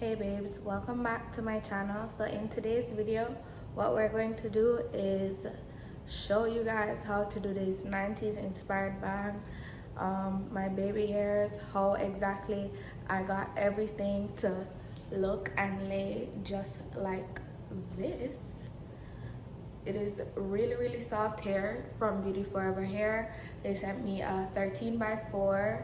Hey babes, welcome back to my channel. So in today's video, what we're going to do is show you guys how to do this 90s inspired bang. My baby hairs, how exactly I got everything to look and lay just like this. It is really soft hair from Beauty Forever Hair. They sent me a 13x4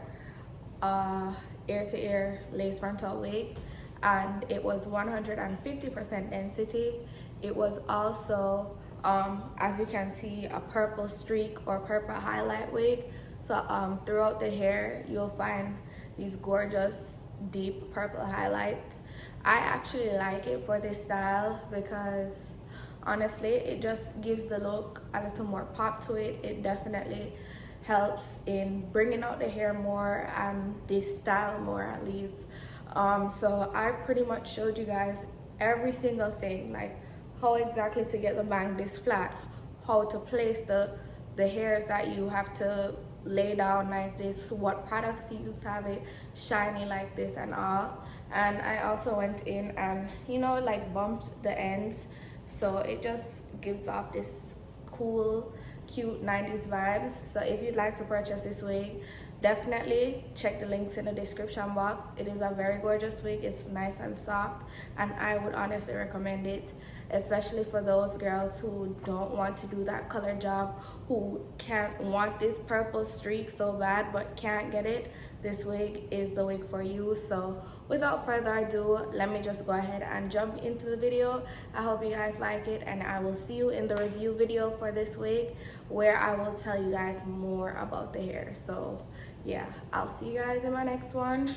ear-to-ear lace frontal wig, and it was 150% density. It was also as you can see, a purple streak or purple highlight wig. So throughout the hair you'll find these gorgeous deep purple highlights. I actually like it for this style because honestly it just gives the look a little more pop to it. It definitely helps in bringing out the hair more and this style more, at least. So I pretty much showed you guys every single thing, like how exactly to get the bang this flat, how to place the hairs that you have to lay down like this, what products to use to have it shiny like this and all. And I also went in and like bumped the ends, so it just gives off this cool cute 90s vibes. So if you'd like to purchase this wig, definitely check the links in the description box. It is a very gorgeous wig. It's nice and soft, and I would honestly recommend it, especially for those girls who don't want to do that color job, who can't want this purple streak so bad but can't get it. This wig is the wig for you. So without further ado, let me just go ahead and jump into the video. I hope you guys like it, and I will see you in the review video for this wig, where I will tell you guys more about the hair. So yeah, I'll see you guys in my next one.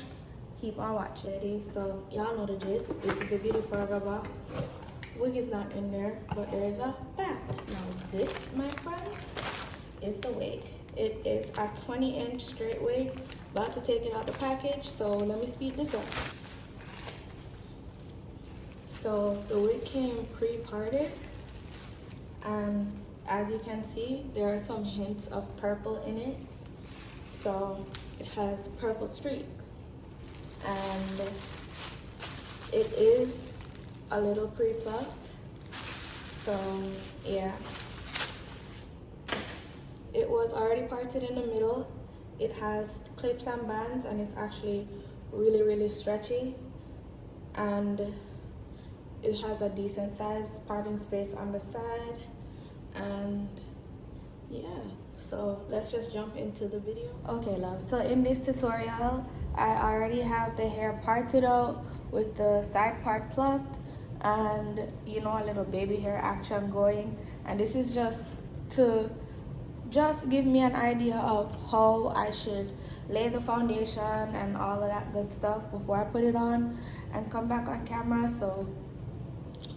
Keep on watching. So y'all know the gist. This is the Beauty Forever box. Wig is not in there, but there is a bag. Now this, my friends, is the wig. It is a 20-inch straight wig. About to take it out the package, so let me speed this up. So the wig came pre-parted, and as you can see, there are some hints of purple in it. So it has purple streaks, and it is a little pre-plucked. So yeah, it was already parted in the middle. It has clips and bands, and it's actually really stretchy, and it has a decent size parting space on the side. And yeah, so let's just jump into the video. Okay love, so in this tutorial I already have the hair parted out with the side part plucked, and a little baby hair action going. And this is just to give me an idea of how I should lay the foundation and all of that good stuff before I put it on and come back on camera. So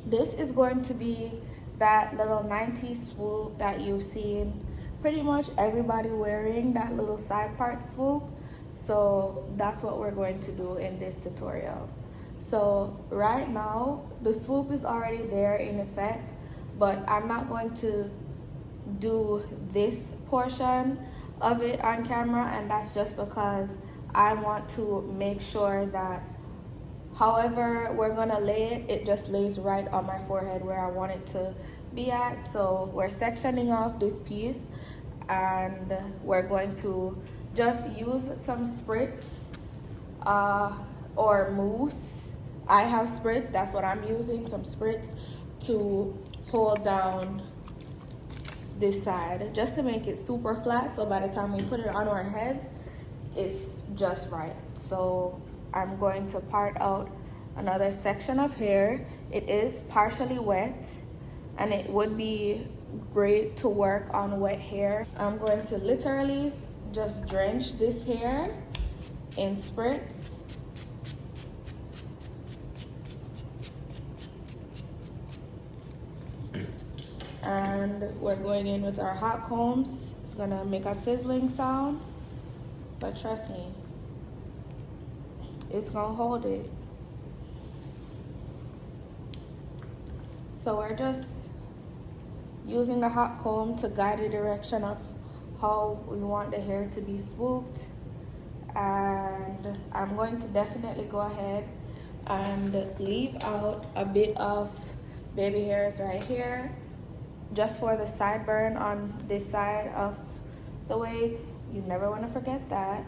this is going to be that little 90s swoop that you've seen pretty much everybody wearing, that little side part swoop. So that's what we're going to do in this tutorial. So right now the swoop is already there in effect, but I'm not going to do this portion of it on camera, and that's just because I want to make sure that however we're gonna lay it, it just lays right on my forehead where I want it to be at. So we're sectioning off this piece, and we're going to just use some spritz or mousse. I have spritz, that's what I'm using, some spritz to hold down this side, just to make it super flat, so by the time we put it on our heads it's just right. So I'm going to part out another section of hair. It is partially wet, and it would be great to work on wet hair. I'm going to literally just drench this hair in spritz. And we're going in with our hot combs. It's gonna make a sizzling sound, but trust me, it's gonna hold it. So we're just using the hot comb to guide the direction of how we want the hair to be swooped. And I'm going to definitely go ahead and leave out a bit of baby hairs right here, just for the sideburn on this side of the wig. You never want to forget that.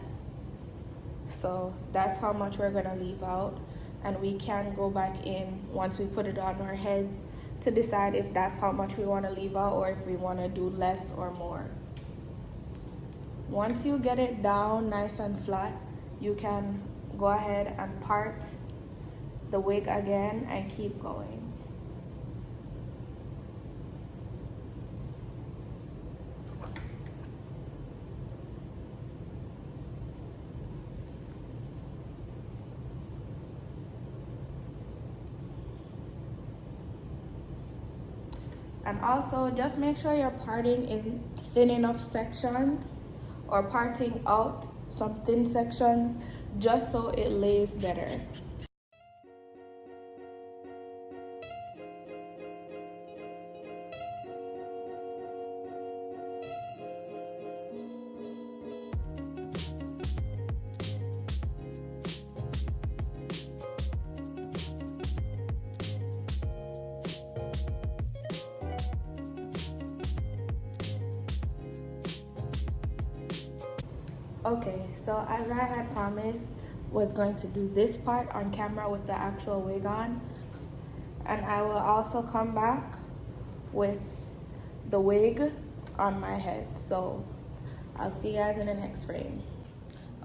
So that's how much we're gonna leave out, and we can go back in once we put it on our heads to decide if that's how much we want to leave out or if we want to do less or more. Once you get it down nice and flat, you can go ahead and part the wig again and keep going. And also just make sure you're parting in thin enough sections or parting out some thin sections just so it lays better. Okay, so as I had promised, was going to do this part on camera with the actual wig on, and I will also come back with the wig on my head. So I'll see you guys in the next frame.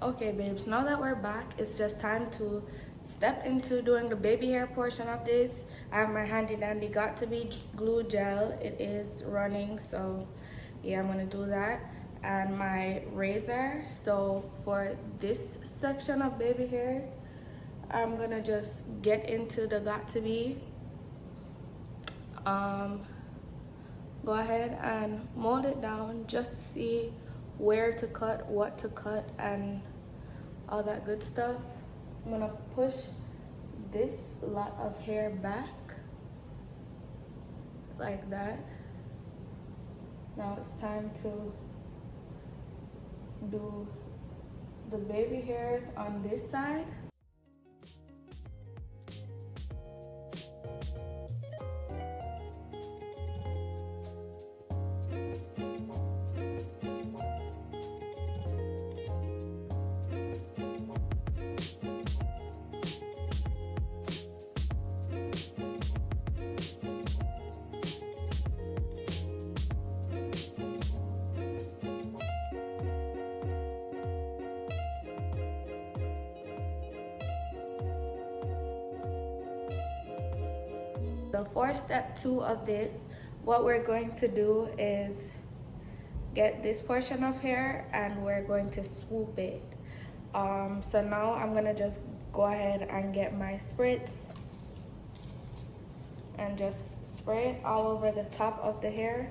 Okay babes, now that we're back, it's just time to step into doing the baby hair portion of this. I have my handy dandy got to be glue gel. It is running, so yeah, I'm gonna do that. And my razor. So for this section of baby hairs, I'm gonna just get into the got to be. Go ahead and mold it down just to see where to cut, what to cut, and all that good stuff. I'm gonna push this lot of hair back like that. Now it's time to do the baby hairs on this side. So for step 2 of this, what we're going to do is get this portion of hair and we're going to swoop it. So now I'm gonna just go ahead and get my spritz and just spray it all over the top of the hair.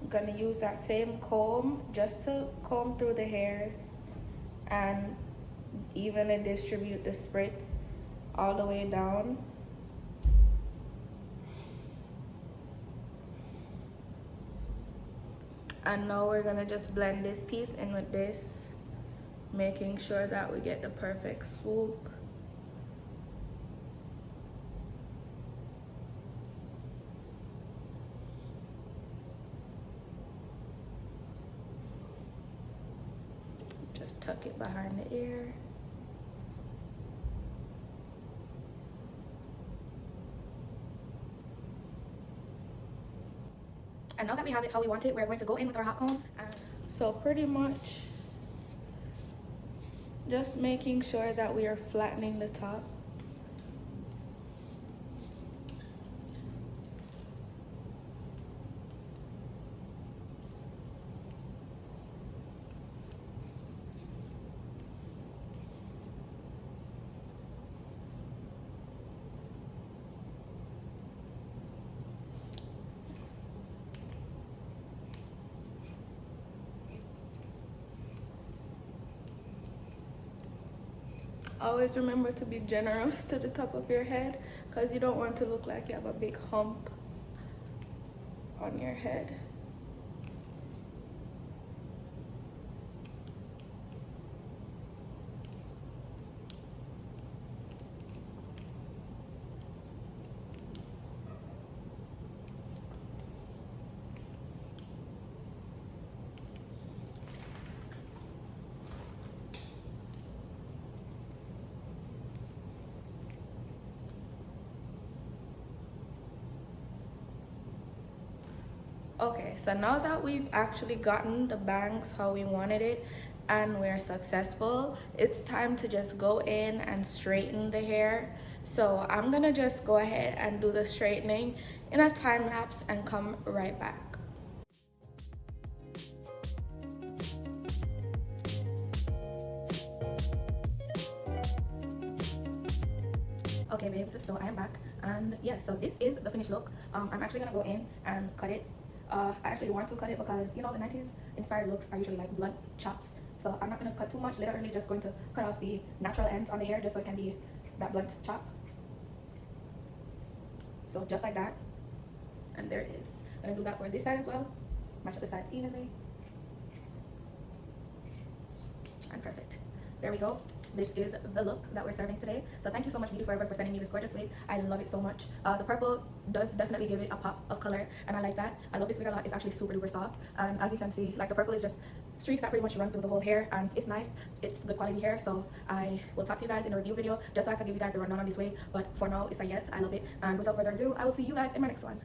I'm gonna use that same comb just to comb through the hairs and evenly distribute the spritz all the way down. And now we're gonna just blend this piece in with this, making sure that we get the perfect swoop. Just tuck it behind the ear. And now that we have it how we want it, we're going to go in with our hot comb. So pretty much just making sure that we are flattening the top. Always remember to be generous to the top of your head, because you don't want to look like you have a big hump on your head. Okay, so now that we've actually gotten the bangs how we wanted it and we're successful, it's time to just go in and straighten the hair. So I'm gonna just go ahead and do the straightening in a time lapse and come right back. Okay babes, so I am back, and yeah, so this is the finished look. I'm actually gonna go in and cut it. I actually want to cut it because, you know, the 90s inspired looks are usually like blunt chops, so I'm not gonna cut too much, literally just going to cut off the natural ends on the hair just so it can be that blunt chop. So just like that, and there it is. I'm gonna do that for this side as well, match up the sides evenly, and perfect. There we go. This is the look that we're serving today. So thank you so much, Beauty Forever, for sending me this gorgeous wig. I love it so much. The purple does definitely give it a pop of color, and I like that. I love this wig a lot. It's actually super duper soft, and as you can see, like, the purple is just streaks that pretty much run through the whole hair, and it's nice. It's good quality hair. So I will talk to you guys in a review video just so I can give you guys the rundown on this wig. But for now, it's a yes. I love it, and without further ado, I will see you guys in my next one.